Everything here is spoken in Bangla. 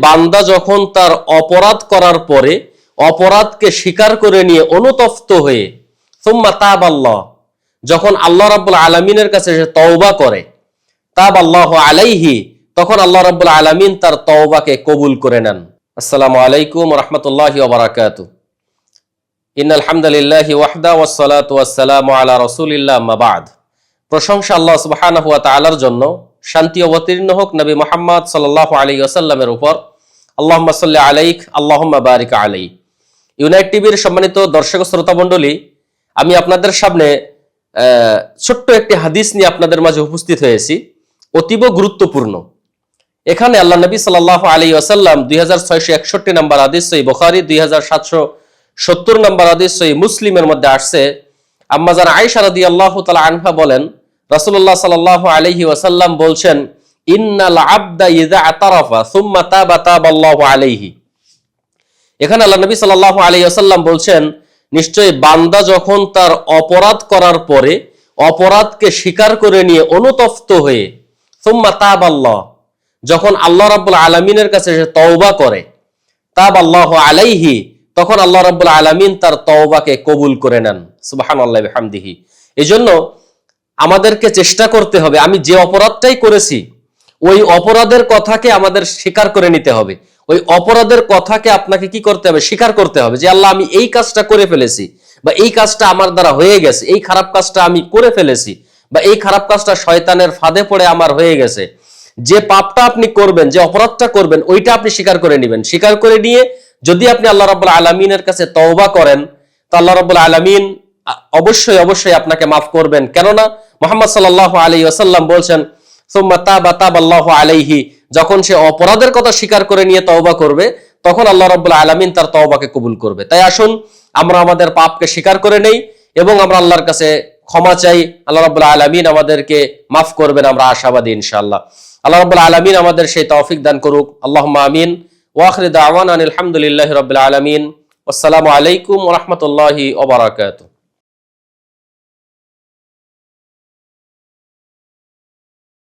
বান্দা যখন তার অপরাধ করার পরে অপরাধকে স্বীকার করে নিয়ে অনুতপ্ত হয়ে সুম্মা তাবাল্লাহ, যখন আল্লাহ রাব্বুল আলামিনের কাছে সে তওবা করে, তাবাল্লাহু আলাইহি, তখন আল্লাহ রাব্বুল আলামিন তার তওবাকে কবুল করে নেন। আসসালামু আলাইকুম ওয়া রাহমাতুল্লাহি ওয়া বারাকাতুহু। ইন্নাল হামদালিল্লাহি ওয়াহদা ওয়াস সালাতু ওয়াস সালামু আলা রাসূলিল্লাহ, আম্মা বা'দ। প্রশংসা আল্লাহ সুবহানাহু ওয়া তাআলার জন্য, শান্তি অবতীর্ণ হোক নবী মুহাম্মদ সাল্লাল্লাহু আলাইহি ওয়াসাল্লামের উপর। আল্লাহুম্মা সাল্লি আলাইক, আল্লাহুম্মা বারিক আলাইহি। ইউনাইট টিভির সম্মানিত দর্শক শ্রোতা মণ্ডলী, আমি আপনাদের সামনে ছোট্ট একটি হাদিস নিয়ে আপনাদের মাঝে উপস্থিত হয়েছি, অতীব গুরুত্বপূর্ণ। এখানে আল্লাহ নবী সাল্লাল্লাহু আলাইহি ওয়াসাল্লাম 2661 নম্বর হাদিস সহিহ বুখারী, 2770 নম্বর হাদিস সহিহ মুসলিমের মধ্যে আসছে, আম্মা জান আয়েশা রাদিয়াল্লাহু তাআলা আনহা বলেন, রাসূলুল্লাহ সাল্লাল্লাহু আলাইহি ওয়াসাল্লাম বলছেন, ইন্নাল আবদা ইযা আতারাফা সুম্মা তাবা তাবাল্লাহু আলাইহি। এখানে আল্লাহ নবী সাল্লাল্লাহু আলাইহি ওয়াসাল্লাম বলছেন, নিশ্চয়ই বান্দা যখন তার অপরাধ করার পরে অপরাধকে স্বীকার করে নিয়ে অনুতপ্ত হয়ে সুম্মা তাবাল্লাহ, যখন আল্লাহ রাব্বুল আলামিনের কাছে সে তওবা করে, তাবাল্লাহু আলাইহি, তখন আল্লাহ রাব্বুল আলামিন তার তওবাকে কবুল করে নেন। সুবহানাল্লাহি ওয়া বিহামদিহি। এজন্য আমাদেরকে চেষ্টা করতে হবে, আমি যে অপরাধটাই করেছি ওই অপরাধের কথাকে আমাদের স্বীকার করে নিতে হবে। ওই অপরাধের কথাকে আপনাকে কি করতে হবে? স্বীকার করতে হবে যে আল্লাহ, আমি এই কাজটা করে ফেলেছি, বা এই কাজটা আমার দ্বারা হয়ে গেছে, এই খারাপ কাজটা আমি করে ফেলেছি, বা এই খারাপ কাজটা শয়তানের ফাঁদে পড়ে আমার হয়ে গেছে। যে পাপটা আপনি করবেন, যে অপরাধটা করবেন, ওইটা আপনি স্বীকার করে নেবেন। স্বীকার করে নিয়ে যদি আপনি আল্লাহ রাব্বুল আলামিনের কাছে তওবা করেন, তো আল্লাহ রাব্বুল আলামিন অবশ্যই অবশ্যই আপনাকে মাফ করবেন। কেননা মুহাম্মদ সাল্লাল্লাহু আলাইহি ওয়াসাল্লাম বলছেন, সুম্মা তাবা তাবাল্লাহু আলাইহি, যখন সে অপরাধের কথা স্বীকার করে নিয়ে তওবা করবে, তখন আল্লাহ রাব্বুল আলামিন তার তওবাকে কবুল করবে। তাই আসুন আমরা আমাদের পাপকে স্বীকার করে নেই এবং আমরা আল্লাহর কাছে ক্ষমা চাই। আল্লাহ রাব্বুল আলামিন আমাদেরকে মাফ করবেন, আমরা আশাবাদী ইনশাআল্লাহ। আল্লাহ রাব্বুল আলামিন আমাদের সেই তৌফিক দান করুক। আল্লাহুম্মা আমিন। ওয়া আখিরু দাওয়ানা আলহামদুলিল্লাহি রাব্বিল আলামিন। আসসালামু আলাইকুম ওয়া রাহমাতুল্লাহি ওয়া বারাকাতুহু।